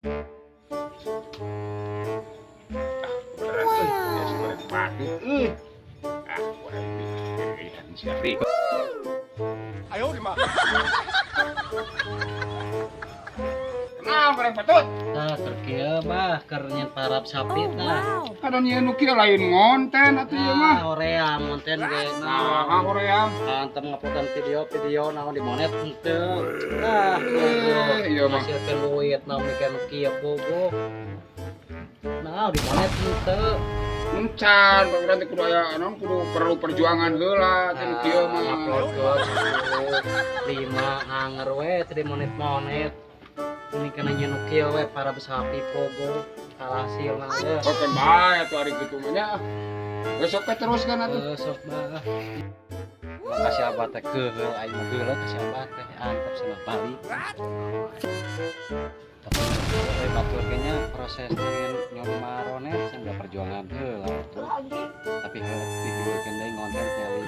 Ayo di mana? Kenal bareng patut. Nah, terkieu mah keur parap sapi tah. Kada nya nu kieu lain ngonten atuh ieu mah. Hoream monten ge Nah, hoream. antem ngaputan video naon di monet henteu. Nah, Iya mah. hasilkeun duit naon mikeun kieu bogo. Nah, di monet henteu. Encan, berarti kudu aya naon kudu perlu perjuangan heula teh kieu mah. Upload 5 anger we teu di monet-monet. Ini kana nya nu kieu we para besapi pogo hasilna ge. Oke bae atuh ari kitu mah nya. Besok teh teruskan atuh. Sok bah. Kasih abah teh keheul aing mah geuleuh kasih abah teh antep cenah balik. Tapi batur ge nya proses nyon maronet sangga perjuangan heula tuh. Tapi kalau dipikirkeun deui ngonten nyali.